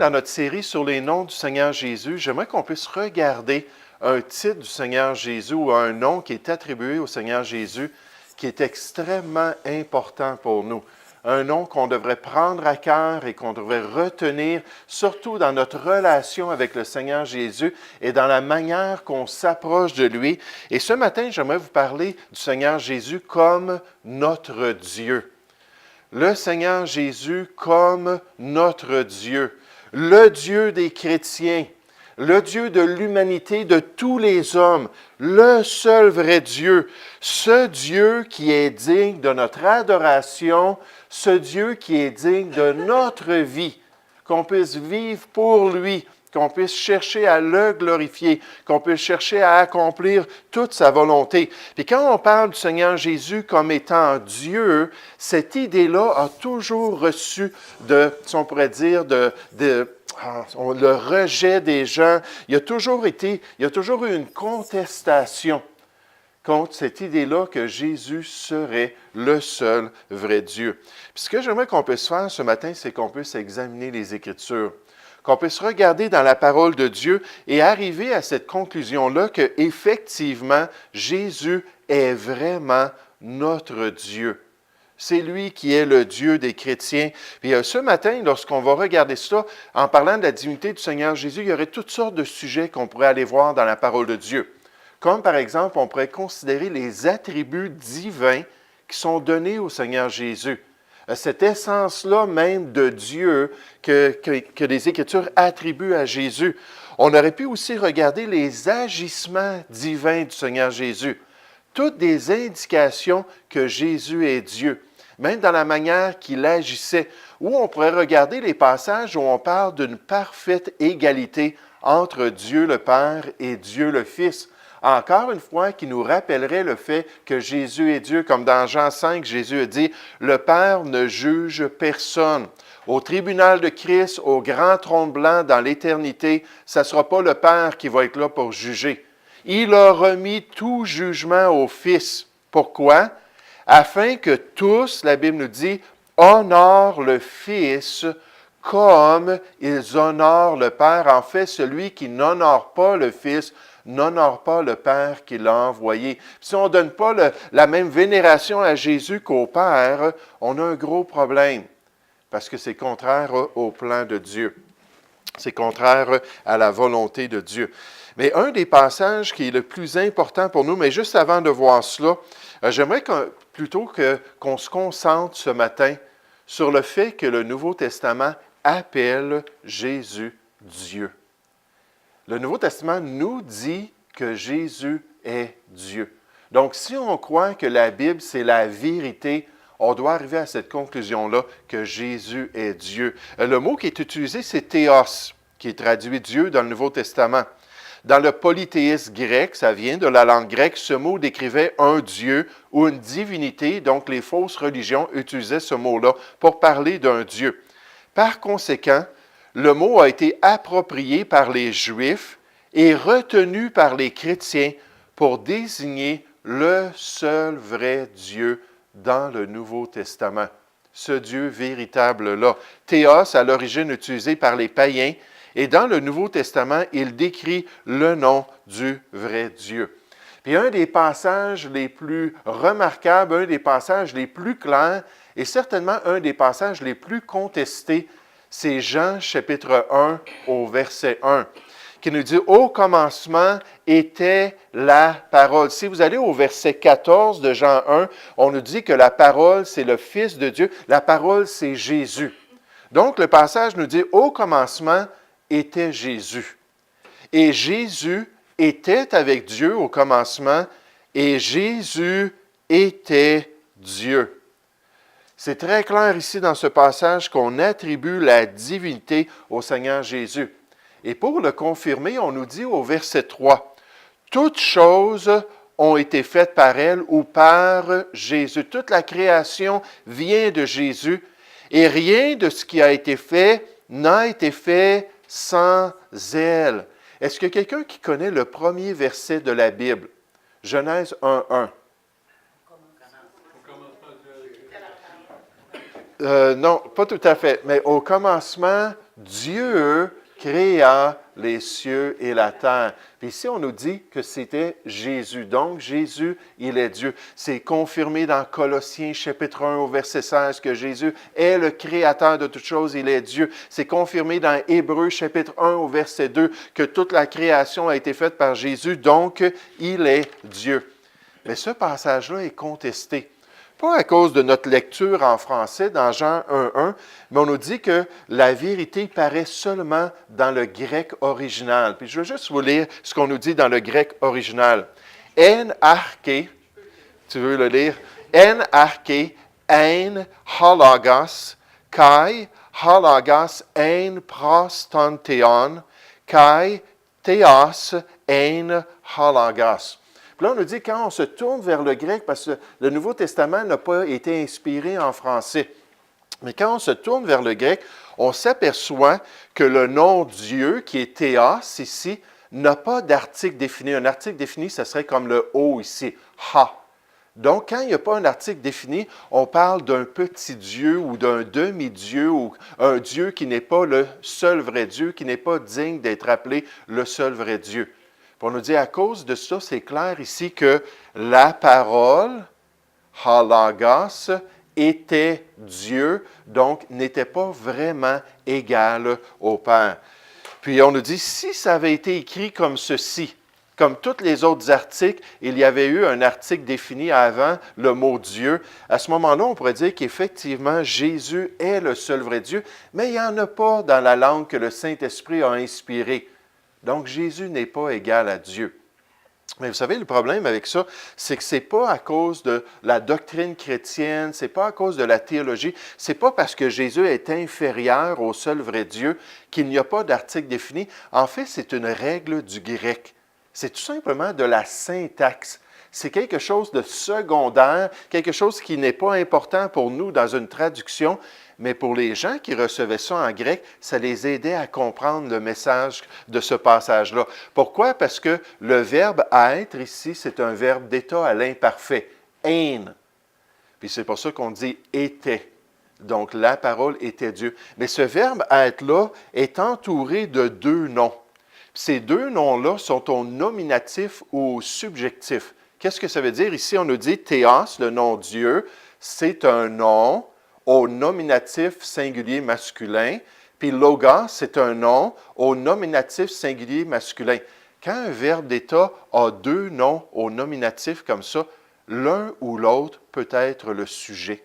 dans notre série sur les noms du Seigneur Jésus, j'aimerais qu'on puisse regarder un titre du Seigneur Jésus ou un nom qui est attribué au Seigneur Jésus qui est extrêmement important pour nous. Un nom qu'on devrait prendre à cœur et qu'on devrait retenir, surtout dans notre relation avec le Seigneur Jésus et dans la manière qu'on s'approche de lui. Et ce matin, j'aimerais vous parler du Seigneur Jésus comme notre Dieu. Le Seigneur Jésus comme notre Dieu, le Dieu des chrétiens, le Dieu de l'humanité, de tous les hommes, le seul vrai Dieu, ce Dieu qui est digne de notre adoration, ce Dieu qui est digne de notre vie, qu'on puisse vivre pour lui, qu'on puisse chercher à le glorifier, qu'on puisse chercher à accomplir toute sa volonté. Puis quand on parle du Seigneur Jésus comme étant Dieu, cette idée-là a toujours reçu si on pourrait dire, le rejet des gens. Il y a toujours eu une contestation contre cette idée-là que Jésus serait le seul vrai Dieu. Puis ce que j'aimerais qu'on puisse faire ce matin, c'est qu'on puisse examiner les Écritures, qu'on puisse regarder dans la parole de Dieu et arriver à cette conclusion-là qu'effectivement, Jésus est vraiment notre Dieu. C'est lui qui est le Dieu des chrétiens. Puis ce matin, lorsqu'on va regarder ça, en parlant de la divinité du Seigneur Jésus, il y aurait toutes sortes de sujets qu'on pourrait aller voir dans la parole de Dieu. Comme par exemple, on pourrait considérer les attributs divins qui sont donnés au Seigneur Jésus. Cette essence-là même de Dieu que les Écritures attribuent à Jésus. On aurait pu aussi regarder les agissements divins du Seigneur Jésus. Toutes des indications que Jésus est Dieu, même dans la manière qu'il agissait. Ou on pourrait regarder les passages où on parle d'une parfaite égalité entre Dieu le Père et Dieu le Fils. Encore une fois, qui nous rappellerait le fait que Jésus est Dieu, comme dans Jean 5, Jésus a dit, « Le Père ne juge personne. » Au tribunal de Christ, au grand trône blanc dans l'éternité, ce ne sera pas le Père qui va être là pour juger. Il a remis tout jugement au Fils. Pourquoi? Afin que tous, la Bible nous dit, honorent le Fils comme ils honorent le Père. En fait, celui qui n'honore pas le Fils n'honore pas le Père qui l'a envoyé. Si on ne donne pas la même vénération à Jésus qu'au Père, on a un gros problème, parce que c'est contraire au plan de Dieu. C'est contraire à la volonté de Dieu. Mais un des passages qui est le plus important pour nous, mais juste avant de voir cela, j'aimerais qu'on se concentre ce matin sur le fait que le Nouveau Testament appelle Jésus Dieu. Le Nouveau Testament nous dit que Jésus est Dieu. Donc, si on croit que la Bible, c'est la vérité, on doit arriver à cette conclusion-là que Jésus est Dieu. Le mot qui est utilisé, c'est théos, qui est traduit Dieu dans le Nouveau Testament. Dans le polythéisme grec, ça vient de la langue grecque, ce mot décrivait un Dieu ou une divinité, donc les fausses religions utilisaient ce mot-là pour parler d'un Dieu. Par conséquent, le mot a été approprié par les Juifs et retenu par les chrétiens pour désigner le seul vrai Dieu dans le Nouveau Testament. Ce Dieu véritable-là. Théos, à l'origine utilisé par les païens, et dans le Nouveau Testament, il décrit le nom du vrai Dieu. Puis un des passages les plus remarquables, un des passages les plus clairs, et certainement un des passages les plus contestés, c'est Jean chapitre 1 au verset 1, qui nous dit « Au commencement était la parole ». Si vous allez au verset 14 de Jean 1, on nous dit que la parole, c'est le Fils de Dieu. La parole, c'est Jésus. Donc, le passage nous dit « Au commencement était Jésus ». Et Jésus était avec Dieu au commencement, et Jésus était Dieu. C'est très clair ici dans ce passage qu'on attribue la divinité au Seigneur Jésus. Et pour le confirmer, on nous dit au verset 3, « Toutes choses ont été faites par elle ou par Jésus. » Toute la création vient de Jésus, et rien de ce qui a été fait n'a été fait sans elle. Est-ce qu'il y a quelqu'un qui connaît le premier verset de la Bible? Genèse 1:1. Non, pas tout à fait. Mais au commencement, Dieu créa les cieux et la terre. Puis ici, on nous dit que c'était Jésus. Donc, Jésus, il est Dieu. C'est confirmé dans Colossiens chapitre 1 au verset 16 que Jésus est le créateur de toutes choses, il est Dieu. C'est confirmé dans Hébreux chapitre 1 au verset 2 que toute la création a été faite par Jésus, donc il est Dieu. Mais ce passage-là est contesté. Pas à cause de notre lecture en français dans Jean 1.1, mais on nous dit que la vérité paraît seulement dans le grec original. Puis je veux juste vous lire ce qu'on nous dit dans le grec original. En arché, tu veux le lire? En arché, en halagos, kai halagos en prostanteon, kai theos en halagos. Puis là, on nous dit, quand on se tourne vers le grec, parce que le Nouveau Testament n'a pas été inspiré en français, mais quand on se tourne vers le grec, on s'aperçoit que le nom Dieu, qui est théos ici, n'a pas d'article défini. Un article défini, ce serait comme le O ici, ha. Donc, quand il n'y a pas un article défini, on parle d'un petit Dieu ou d'un demi-dieu ou un Dieu qui n'est pas le seul vrai Dieu, qui n'est pas digne d'être appelé le seul vrai Dieu. On nous dit, à cause de ça, c'est clair ici que la parole, halagos, était Dieu, donc n'était pas vraiment égal au Père. Puis on nous dit, si ça avait été écrit comme ceci, comme tous les autres articles, il y avait eu un article défini avant le mot Dieu, à ce moment-là, on pourrait dire qu'effectivement, Jésus est le seul vrai Dieu, mais il n'y en a pas dans la langue que le Saint-Esprit a inspirée. Donc, Jésus n'est pas égal à Dieu. Mais vous savez, le problème avec ça, c'est que ce n'est pas à cause de la doctrine chrétienne, ce n'est pas à cause de la théologie, ce n'est pas parce que Jésus est inférieur au seul vrai Dieu qu'il n'y a pas d'article défini. En fait, c'est une règle du grec. C'est tout simplement de la syntaxe. C'est quelque chose de secondaire, quelque chose qui n'est pas important pour nous dans une traduction, mais pour les gens qui recevaient ça en grec, ça les aidait à comprendre le message de ce passage-là. Pourquoi? Parce que le verbe « être » ici, c'est un verbe d'état à l'imparfait. « Ein ». Puis c'est pour ça qu'on dit « était ». Donc, la parole était Dieu. Mais ce verbe « être » est entouré de deux noms. Ces deux noms-là sont au nominatif ou au subjectif. Qu'est-ce que ça veut dire? Ici, on nous dit « théos », le nom Dieu, c'est un nom au nominatif singulier masculin, puis logos, c'est un nom au nominatif singulier masculin. Quand un verbe d'état a deux noms au nominatif comme ça, l'un ou l'autre peut être le sujet.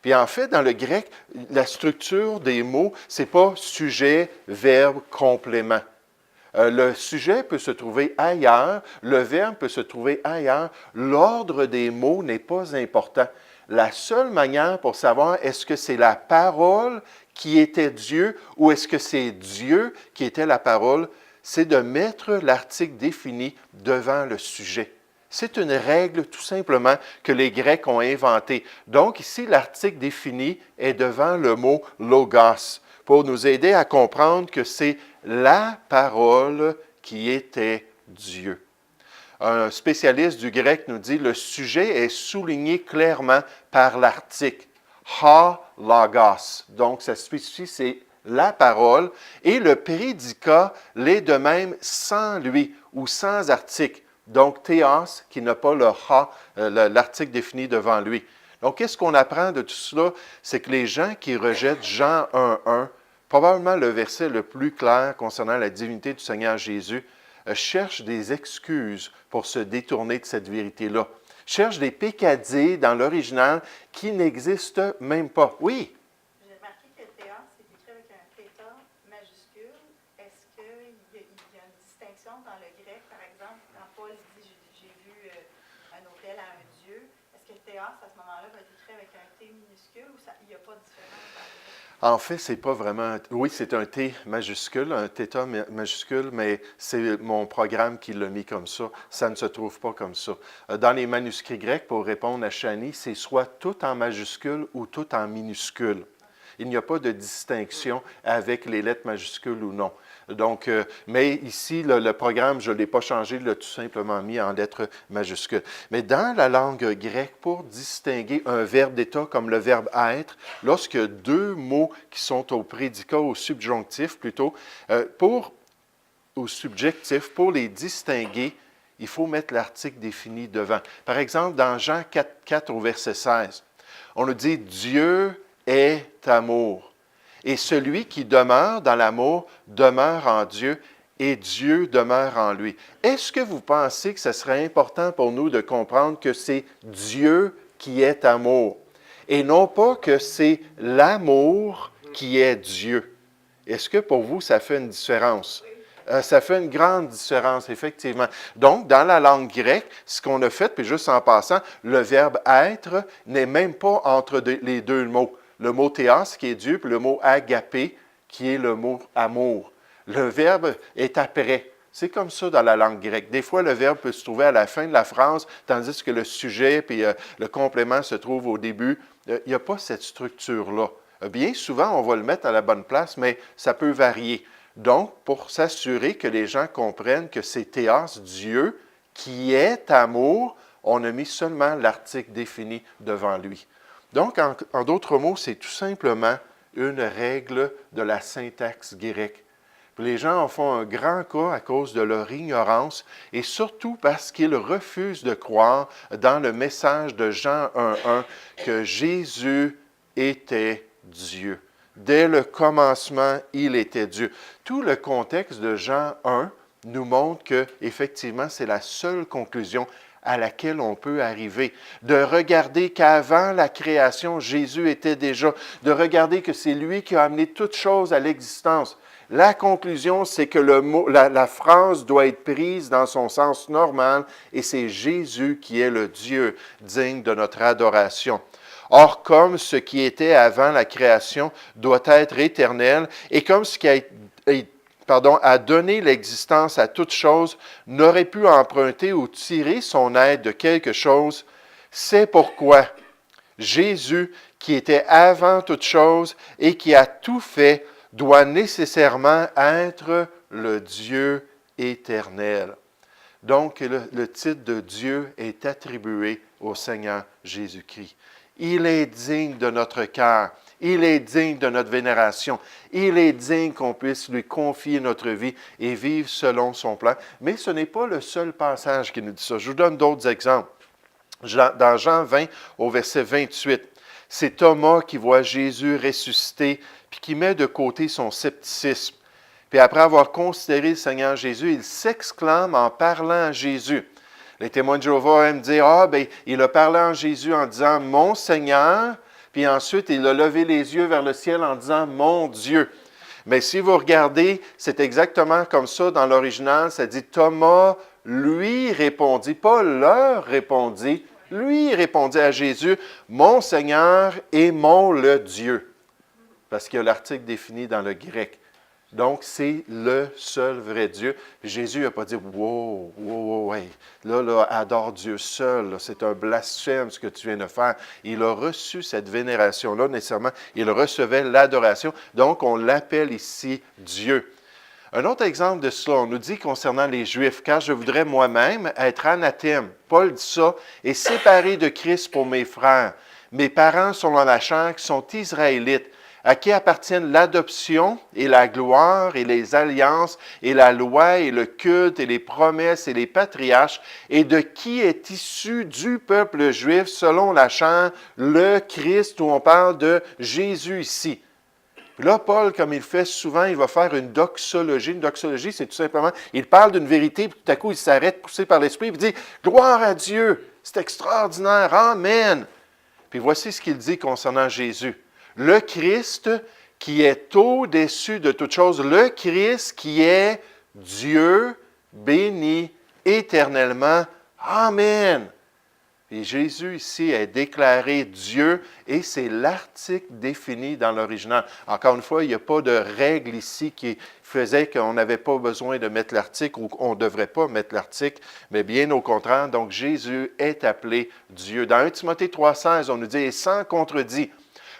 Puis en fait, dans le grec, la structure des mots, ce n'est pas sujet, verbe, complément. Le sujet peut se trouver ailleurs, le verbe peut se trouver ailleurs, l'ordre des mots n'est pas important. La seule manière pour savoir est-ce que c'est la parole qui était Dieu ou est-ce que c'est Dieu qui était la parole, c'est de mettre l'article défini devant le sujet. C'est une règle tout simplement que les Grecs ont inventée. Donc ici, l'article défini est devant le mot « logos » pour nous aider à comprendre que c'est la parole qui était Dieu. Un spécialiste du grec nous dit le sujet est souligné clairement par l'article ha logos. Donc, ça spécifie c'est la parole et le prédicat l'est de même sans lui ou sans article. Donc, théos qui n'a pas le ha, l'article défini devant lui. Donc, qu'est-ce qu'on apprend de tout cela? C'est que les gens qui rejettent Jean 1.1, probablement le verset le plus clair concernant la divinité du Seigneur Jésus, cherchent des excuses pour se détourner de cette vérité-là. Cherchent des peccadilles dans l'original qui n'existent même pas. Oui? J'ai remarqué que théos, c'est écrit avec un θ majuscule. Est-ce qu'il y a une distinction dans le grec, par exemple, quand Paul dit « j'ai vu un autel à un dieu », est-ce que théos, à ce moment-là, va être écrit avec un T minuscule ou il n'y a pas de différence dans le grec? En fait, c'est pas vraiment... Oui, c'est un T majuscule, un θ majuscule, mais c'est mon programme qui l'a mis comme ça. Ça ne se trouve pas comme ça. Dans les manuscrits grecs, pour répondre à Shani, c'est soit tout en majuscule ou tout en minuscule. Il n'y a pas de distinction avec les lettres majuscules ou non. Donc, mais ici, le programme, je ne l'ai pas changé, je l'ai tout simplement mis en lettres majuscules. Mais dans la langue grecque, pour distinguer un verbe d'état comme le verbe être, lorsque deux mots qui sont au prédicat, au subjonctif plutôt, au subjectif, pour les distinguer, il faut mettre l'article défini devant. Par exemple, dans Jean 4 au verset 16, on nous dit « Dieu est amour ». Et celui qui demeure dans l'amour demeure en Dieu et Dieu demeure en lui. Est-ce que vous pensez que ce serait important pour nous de comprendre que c'est Dieu qui est amour et non pas que c'est l'amour qui est Dieu? Est-ce que pour vous, ça fait une différence? Ça fait une grande différence, effectivement. Donc, dans la langue grecque, ce qu'on a fait, puis juste en passant, le verbe « être » n'est même pas entre les deux mots. Le mot théos, qui est Dieu, puis le mot agapé, qui est le mot amour. Le verbe est après. C'est comme ça dans la langue grecque. Des fois, le verbe peut se trouver à la fin de la phrase, tandis que le sujet puis le complément se trouve au début. Il n'y a pas cette structure-là. Bien souvent, on va le mettre à la bonne place, mais ça peut varier. Donc, pour s'assurer que les gens comprennent que c'est théos, Dieu, qui est amour, on a mis seulement l'article défini devant lui. Donc, en d'autres mots, c'est tout simplement une règle de la syntaxe grecque. Puis les gens en font un grand cas à cause de leur ignorance et surtout parce qu'ils refusent de croire dans le message de Jean 1.1 que Jésus était Dieu. Dès le commencement, il était Dieu. Tout le contexte de Jean 1 nous montre que, effectivement, c'est la seule conclusion à laquelle on peut arriver, de regarder qu'avant la création, Jésus était déjà, de regarder que c'est lui qui a amené toutes choses à l'existence. La conclusion, c'est que la phrase doit être prise dans son sens normal et c'est Jésus qui est le Dieu digne de notre adoration. Or, comme ce qui était avant la création doit être éternel et comme ce qui a donné l'existence à toute chose, n'aurait pu emprunter ou tirer son aide de quelque chose, c'est pourquoi Jésus, qui était avant toute chose et qui a tout fait, doit nécessairement être le Dieu éternel. Donc, le titre de Dieu est attribué au Seigneur Jésus-Christ. Il est digne de notre cœur. Il est digne de notre vénération. Il est digne qu'on puisse lui confier notre vie et vivre selon son plan. Mais ce n'est pas le seul passage qui nous dit ça. Je vous donne d'autres exemples. Dans Jean 20, au verset 28, c'est Thomas qui voit Jésus ressuscité puis qui met de côté son scepticisme. Puis après avoir considéré le Seigneur Jésus, il s'exclame en parlant à Jésus. Les témoins de Jéhovah aiment dire, il a parlé en Jésus en disant « Mon Seigneur », puis ensuite il a levé les yeux vers le ciel en disant « Mon Dieu ». Mais si vous regardez, c'est exactement comme ça dans l'original, ça dit « Thomas lui répondit », pas leur répondit, lui répondit à Jésus « Mon Seigneur et mon le Dieu ». Parce qu'il y a l'article défini dans le grec. Donc, c'est le seul vrai Dieu. Puis Jésus n'a pas dit « Wow, hey, là, adore Dieu seul, là, c'est un blasphème ce que tu viens de faire. » Il a reçu cette vénération-là, nécessairement. Il recevait l'adoration. Donc, on l'appelle ici Dieu. Un autre exemple de cela, on nous dit concernant les Juifs, « Car je voudrais moi-même être anathème. » Paul dit ça, « et séparé de Christ pour mes frères. Mes parents sont dans la chair, qui sont Israélites. » À qui appartiennent l'adoption et la gloire et les alliances et la loi et le culte et les promesses et les patriarches, et de qui est issu du peuple juif selon la chair, le Christ, où on parle de Jésus ici. Puis là, Paul, comme il fait souvent, il va faire une doxologie. Une doxologie, c'est tout simplement, il parle d'une vérité, puis tout à coup, il s'arrête, poussé par l'Esprit, puis il dit « Gloire à Dieu! C'est extraordinaire! Amen! » Puis voici ce qu'il dit concernant Jésus. Le Christ qui est au-dessus de toute chose, le Christ qui est Dieu béni éternellement. Amen. Et Jésus ici est déclaré Dieu et c'est l'article défini dans l'original. Encore une fois, il n'y a pas de règle ici qui faisait qu'on n'avait pas besoin de mettre l'article ou qu'on ne devrait pas mettre l'article, mais bien au contraire. Donc Jésus est appelé Dieu. Dans 1 Timothée 3,16, on nous dit « Et sans contredit,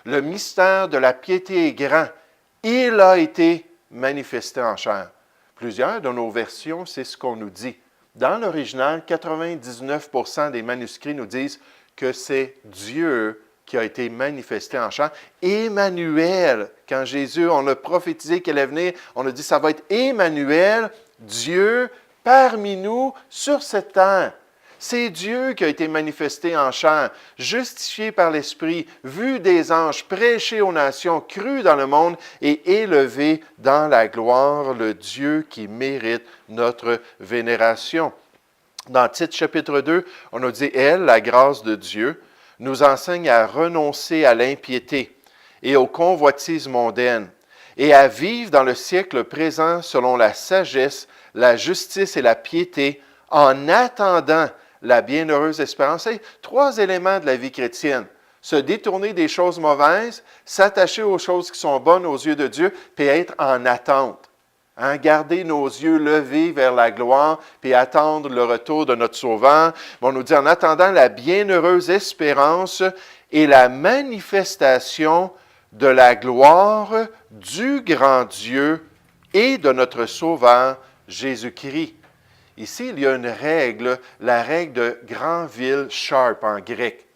Le mystère de la piété est grand. Il a été manifesté en chair. Plusieurs de nos versions, c'est ce qu'on nous dit. Dans l'original, 99% des manuscrits nous disent que c'est Dieu qui a été manifesté en chair. Emmanuel, quand Jésus, on a prophétisé qu'il allait venir, on a dit ça va être Emmanuel, Dieu parmi nous sur cette terre. C'est Dieu qui a été manifesté en chair, justifié par l'Esprit, vu des anges, prêché aux nations, cru dans le monde et élevé dans la gloire, le Dieu qui mérite notre vénération. Dans Tite chapitre 2, on a dit « Elle, la grâce de Dieu, nous enseigne à renoncer à l'impiété et aux convoitises mondaines et à vivre dans le siècle présent selon la sagesse, la justice et la piété en attendant la bienheureuse espérance. C'est 3 éléments de la vie chrétienne. Se détourner des choses mauvaises, s'attacher aux choses qui sont bonnes aux yeux de Dieu, puis être en attente. Hein? Garder nos yeux levés vers la gloire, puis attendre le retour de notre Sauveur. On nous dit en attendant la bienheureuse espérance et la manifestation de la gloire du grand Dieu et de notre Sauveur Jésus-Christ. Ici, il y a une règle, la règle de Granville Sharp en grec.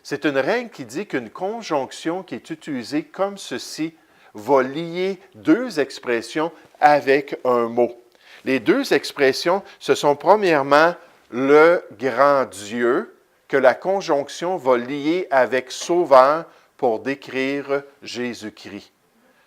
C'est une règle qui dit qu'une conjonction qui est utilisée comme ceci va lier 2 expressions avec un mot. Les 2 expressions, ce sont premièrement le grand Dieu, que la conjonction va lier avec Sauveur pour décrire Jésus-Christ.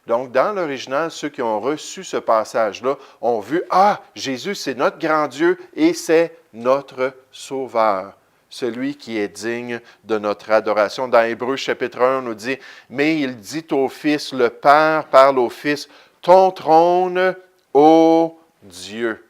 Donc, dans l'original, ceux qui ont reçu ce passage-là ont vu « Ah, Jésus, c'est notre grand Dieu et c'est notre Sauveur, celui qui est digne de notre adoration. » Dans Hébreux chapitre 1, on nous dit « Mais il dit au Fils, le Père parle au Fils, ton trône, ô Dieu. »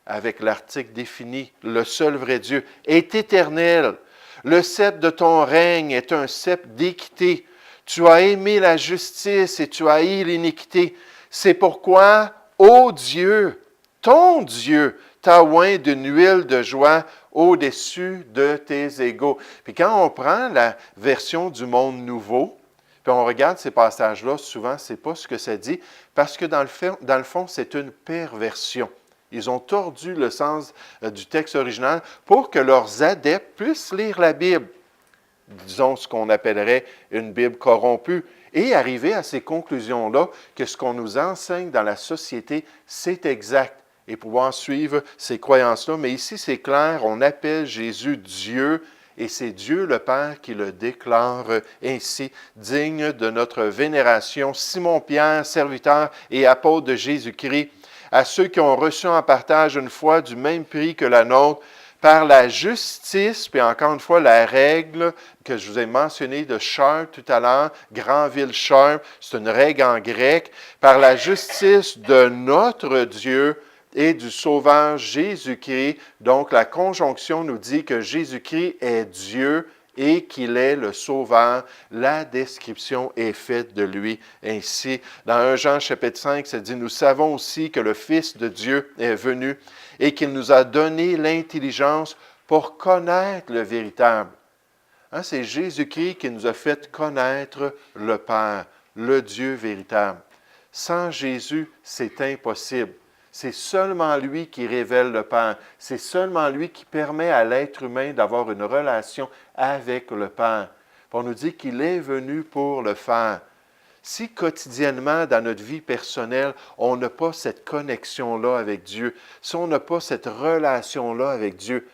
Avec l'article défini, le seul vrai Dieu est éternel. Le sceptre de ton règne est un sceptre d'équité. Tu as aimé la justice et tu as haï l'iniquité. C'est pourquoi, ô Dieu, ton Dieu, t'a oint d'une huile de joie au-dessus de tes égaux. Puis quand on prend la version du Monde nouveau, puis on regarde ces passages-là, souvent, ce n'est pas ce que ça dit, parce que dans le fond, c'est une perversion. Ils ont tordu le sens du texte original pour que leurs adeptes puissent lire la Bible. Disons ce qu'on appellerait une Bible corrompue, et arriver à ces conclusions-là que ce qu'on nous enseigne dans la société, c'est exact, et pouvoir suivre ces croyances-là. Mais ici, c'est clair, on appelle Jésus Dieu, et c'est Dieu le Père qui le déclare ainsi, digne de notre vénération. Simon-Pierre, serviteur et apôtre de Jésus-Christ, à ceux qui ont reçu en partage une foi du même prix que la nôtre, par la justice, puis encore une fois, la règle que je vous ai mentionnée de Sharp tout à l'heure, Granville Sharp, c'est une règle en grec, par la justice de notre Dieu et du Sauveur Jésus-Christ. Donc, la conjonction nous dit que Jésus-Christ est Dieu et qu'il est le Sauveur. La description est faite de lui ainsi. Dans 1 Jean chapitre 5, ça dit « Nous savons aussi que le Fils de Dieu est venu et qu'il nous a donné l'intelligence pour connaître le véritable. » Hein, c'est Jésus-Christ qui nous a fait connaître le Père, le Dieu véritable. Sans Jésus, c'est impossible. C'est seulement lui qui révèle le Père. C'est seulement lui qui permet à l'être humain d'avoir une relation avec le Père. On nous dit qu'il est venu pour le faire. Si quotidiennement, dans notre vie personnelle, on n'a pas cette connexion-là avec Dieu, si on n'a pas cette relation-là avec Dieu,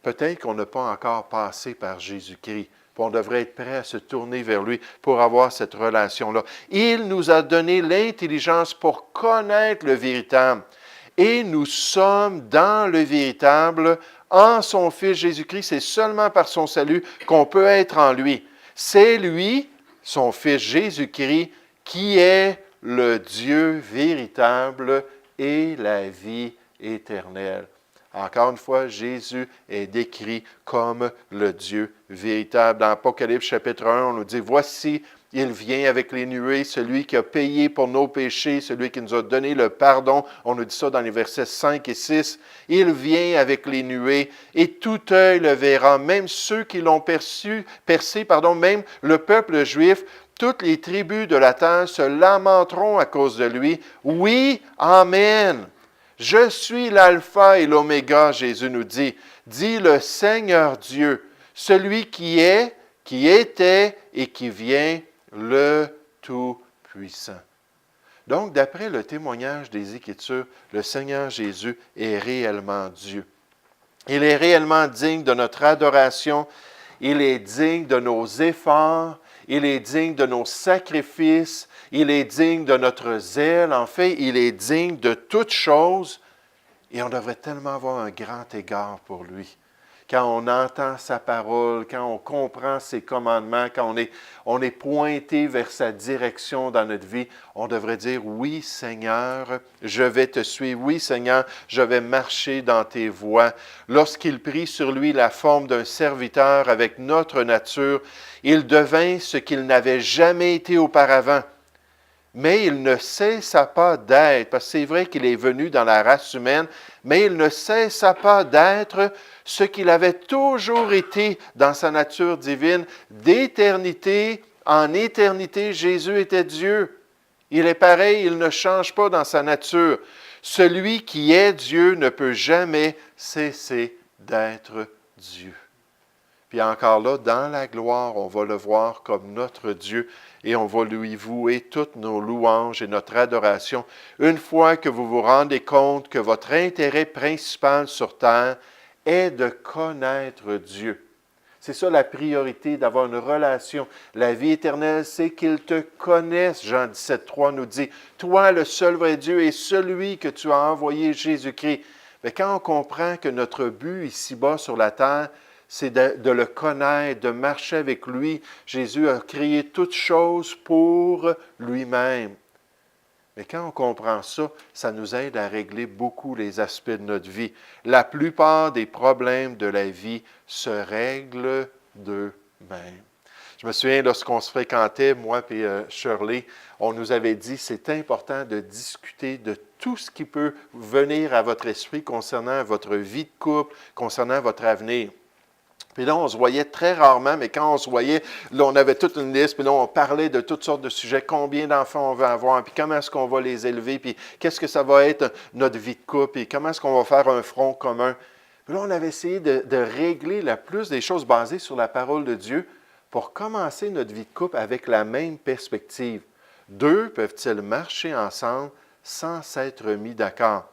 peut-être qu'on n'a pas encore passé par Jésus-Christ. On devrait être prêt à se tourner vers lui pour avoir cette relation-là. Il nous a donné l'intelligence pour connaître le véritable. Et nous sommes dans le véritable, en son Fils Jésus-Christ. C'est seulement par son salut qu'on peut être en lui. C'est lui, son Fils Jésus-Christ, qui est le Dieu véritable et la vie éternelle. Encore une fois, Jésus est décrit comme le Dieu véritable. Dans Apocalypse chapitre 1, on nous dit « Voici, il vient avec les nuées, celui qui a payé pour nos péchés, celui qui nous a donné le pardon. » On nous dit ça dans les versets 5 et 6. « Il vient avec les nuées, et tout œil le verra, même ceux qui l'ont percé, même le peuple juif, toutes les tribus de la terre se lamenteront à cause de lui. Oui, Amen. Je suis l'alpha et l'oméga, Jésus nous dit. Dit le Seigneur Dieu, celui qui est, qui était et qui vient, le Tout-Puissant. Donc, d'après le témoignage des Écritures, le Seigneur Jésus est réellement Dieu. Il est réellement digne de notre adoration. Il est digne de nos efforts. Il est digne de nos sacrifices. Il est digne de notre zèle. En fait, il est digne de toutes choses. Et on devrait tellement avoir un grand égard pour lui. Quand on entend sa parole, quand on comprend ses commandements, quand on est pointé vers sa direction dans notre vie, on devrait dire, oui Seigneur, je vais te suivre. Oui Seigneur, je vais marcher dans tes voies. Lorsqu'il prit sur lui la forme d'un serviteur avec notre nature, il devint ce qu'il n'avait jamais été auparavant. Mais il ne cessa pas d'être, parce que c'est vrai qu'il est venu dans la race humaine, mais il ne cessa pas d'être ce qu'il avait toujours été dans sa nature divine. D'éternité en éternité, Jésus était Dieu. Il est pareil, il ne change pas dans sa nature. Celui qui est Dieu ne peut jamais cesser d'être Dieu. Puis encore là, dans la gloire, on va le voir comme notre Dieu et on va lui vouer toutes nos louanges et notre adoration. Une fois que vous vous rendez compte que votre intérêt principal sur terre est de connaître Dieu. C'est ça la priorité, d'avoir une relation. La vie éternelle, c'est qu'il te connaisse. Jean 17,3 nous dit, « Toi, le seul vrai Dieu, et celui que tu as envoyé, Jésus-Christ. » Mais quand on comprend que notre but ici-bas sur la terre, c'est de le connaître, de marcher avec lui. Jésus a créé toutes choses pour lui-même. Mais quand on comprend ça, ça nous aide à régler beaucoup les aspects de notre vie. La plupart des problèmes de la vie se règlent d'eux-mêmes. Je me souviens, lorsqu'on se fréquentait, moi et Shirley, on nous avait dit, c'est important de discuter de tout ce qui peut venir à votre esprit concernant votre vie de couple, concernant votre avenir. Puis là, on se voyait très rarement, mais quand on se voyait, là, on avait toute une liste, puis là, on parlait de toutes sortes de sujets, combien d'enfants on va avoir, puis comment est-ce qu'on va les élever, puis qu'est-ce que ça va être notre vie de couple, puis comment est-ce qu'on va faire un front commun. Puis là, on avait essayé de régler la plus des choses basées sur la parole de Dieu pour commencer notre vie de couple avec la même perspective. Deux peuvent-ils marcher ensemble sans s'être mis d'accord?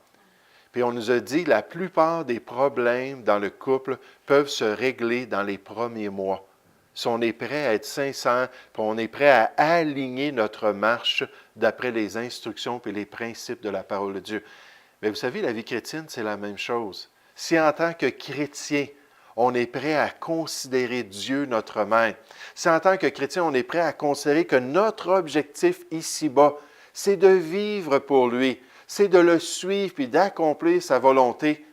Puis on nous a dit que la plupart des problèmes dans le couple peuvent se régler dans les premiers mois. Si on est prêt à être sincère, puis on est prêt à aligner notre marche d'après les instructions et les principes de la parole de Dieu. Mais vous savez, la vie chrétienne, c'est la même chose. Si en tant que chrétien, on est prêt à considérer Dieu notre maître, si en tant que chrétien, on est prêt à considérer que notre objectif ici-bas, c'est de vivre pour lui, c'est de le suivre et d'accomplir sa volonté,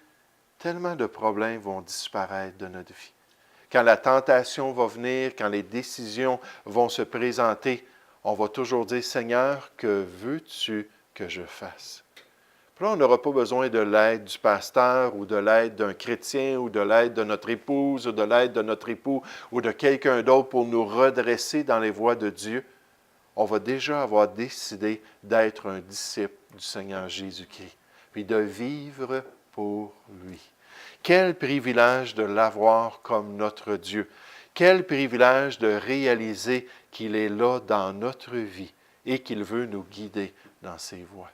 tellement de problèmes vont disparaître de notre vie. Quand la tentation va venir, quand les décisions vont se présenter, on va toujours dire, Seigneur, que veux-tu que je fasse? Puis là, on n'aura pas besoin de l'aide du pasteur ou de l'aide d'un chrétien ou de l'aide de notre épouse ou de l'aide de notre époux ou de quelqu'un d'autre pour nous redresser dans les voies de Dieu. On va déjà avoir décidé d'être un disciple du Seigneur Jésus-Christ, puis de vivre pour lui. Quel privilège de l'avoir comme notre Dieu. Quel privilège de réaliser qu'il est là dans notre vie et qu'il veut nous guider dans ses voies.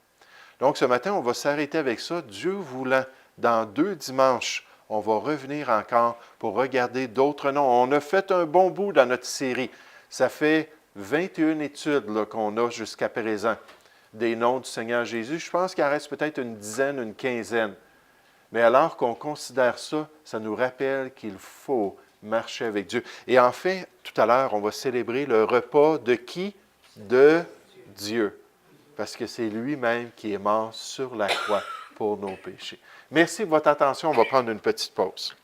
Donc ce matin, on va s'arrêter avec ça. Dieu voulant, dans 2 dimanches, on va revenir encore pour regarder d'autres noms. On a fait un bon bout dans notre série. Ça fait 21 études là, qu'on a jusqu'à présent des noms du Seigneur Jésus. Je pense qu'il en reste peut-être une dizaine, une quinzaine. Mais alors qu'on considère ça, ça nous rappelle qu'il faut marcher avec Dieu. Et en fait, tout à l'heure, on va célébrer le repas de qui? De Dieu. Parce que c'est lui-même qui est mort sur la croix pour nos péchés. Merci de votre attention. On va prendre une petite pause.